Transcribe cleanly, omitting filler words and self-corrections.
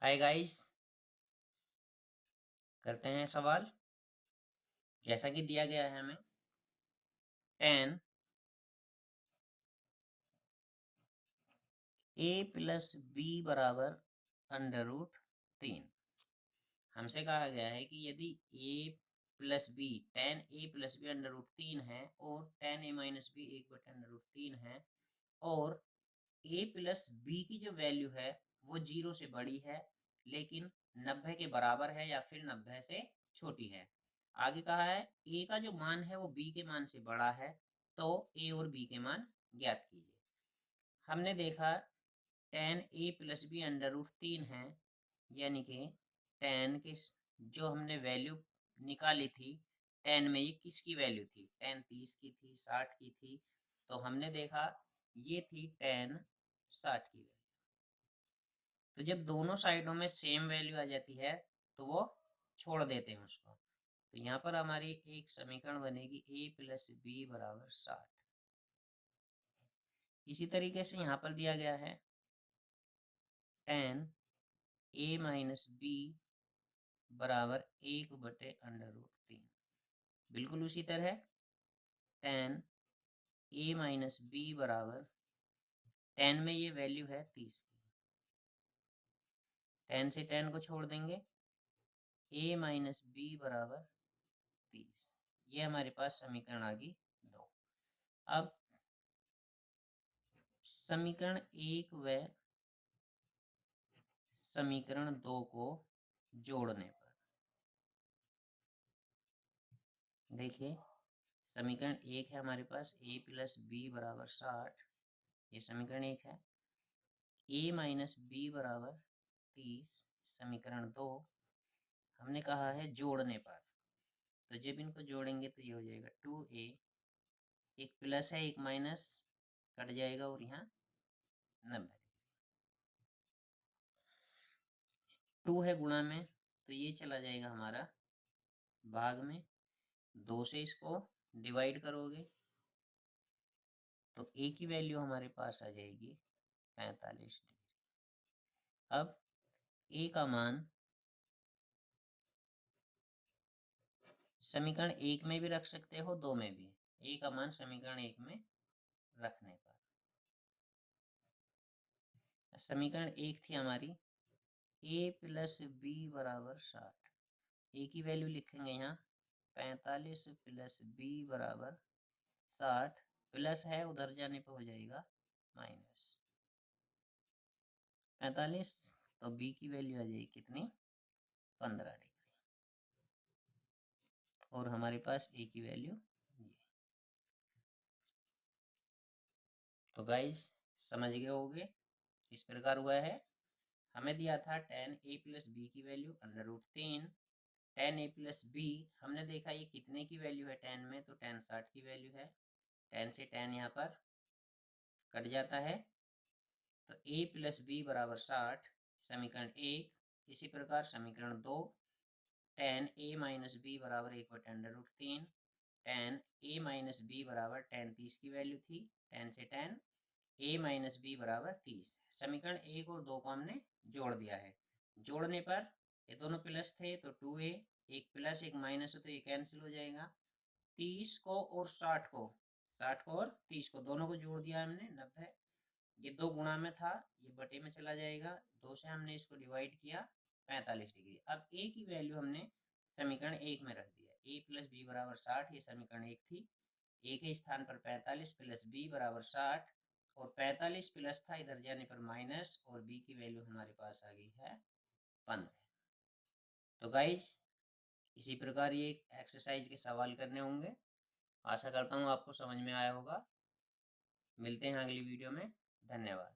Hi guys, करते हैं सवाल। जैसा कि दिया गया है हमें 10 a प्लस बी बराबर अंडर रूट 3। हमसे कहा गया है कि यदि a plus b 10 a plus b under root 3 है और 10 a माइनस बी 1/√3 है और a प्लस बी की जो वैल्यू है वो 0 से बड़ी है लेकिन 90 के बराबर है या फिर 90 से छोटी है। आगे कहा है a का जो मान है वो b के मान से बड़ा है, तो a और b के मान ज्ञात कीजिए। हमने देखा 10 a plus b under root 3 है, यानी कि 10 के जो हमने वैल्यू निकाली थी 10 में, ये किसकी वैल्यू थी? 10 30 की थी, 60 की थी। तो हमने देखा ये थी 10 60 की वैल्यू। तो जब दोनों साइडों में सेम वैल्यू आ जाती है तो वो छोड़ देते हैं उसको। तो यहाँ पर हमारी एक समीकरण बनेगी a प्लस बी बराबर 60। इसी तरीके से यहाँ पर दिया गया है 10 a माइनस बी बराबर 1/√3। बिल्कुल उसी तरह 10 a माइनस बी बराबर 10 में ये वैल्यू है 30 की, 10 से 10 को छोड़ देंगे, a माइनस बी बराबर 30। ये हमारे पास समीकरण आ गई 2। अब समीकरण 1 व समीकरण 2 को जोड़ने पर देखिए, समीकरण 1 है हमारे पास a प्लस बी बराबर 60, ये समीकरण 1 है। a माइनस बी बराबर 30 समीकरण 2। हमने कहा है जोड़ने पर, तो जब इनको जोड़ेंगे तो ये हो जाएगा 2a, एक प्लस है एक माइनस कट जाएगा और यहाँ 90 2 है गुणा में, तो ये चला जाएगा हमारा भाग में। 2 से इसको डिवाइड करोगे तो a की वैल्यू हमारे पास आ जाएगी 45 डिग्री। अब a का मान समीकरण 1 में भी रख सकते हो, 2 में भी। a का मान समीकरण 1 में रखने पर समीकरण 1 थी हमारी a प्लस बी बराबर 60। a की वैल्यू लिखेंगे यहाँ 45 प्लस बी बराबर 60। प्लस है उधर जाने पर हो जाएगा माइनस 45, तो b की वैल्यू आ जाएगी कितनी? 15 डिग्री। और हमारे पास a की वैल्यू ये। तो गाइस समझ गए होंगे किस प्रकार हुआ है। हमें दिया था 10 a प्लस बी की वैल्यू √3। 10 a प्लस बी हमने देखा ये कितने की वैल्यू है 10 में, तो 10 60 की वैल्यू है। 10 से 10 यहाँ पर कट जाता है, तो a प्लस बी बराबर 60 समीकरण 1। इसी प्रकार समीकरण 2 10 a माइनस बी बराबर 1/√3। 10 a माइनस बी बराबर 10 30 की वैल्यू थी, 10 से 10 a माइनस बी बराबर 30। समीकरण 1 और 2 को हमने जोड़ दिया है। जोड़ने पर ये दोनों प्लस थे तो 2a, एक प्लस एक माइनस है तो ये कैंसिल हो जाएगा। 30 को और 60 को, 60 को और 30 को दोनों को जोड़ दिया हमने 90। ये 2 गुणा में था, ये बटे में चला जाएगा। 2 से हमने इसको डिवाइड किया 45 डिग्री। अब a की वैल्यू हमने समीकरण 1 में रख दिया, a प्लस बी बराबर 60, ये समीकरण 1 थी। a के स्थान पर 45 प्लस बी बराबर 60 और 45 प्लस था इधर जाने पर माइनस, और b की वैल्यू हमारे पास आ गई है 15। तो गाइज इसी प्रकार ये एक्सरसाइज के सवाल करने होंगे। आशा करता हूँ आपको समझ में आया होगा। मिलते हैं अगली वीडियो में। धन्यवाद।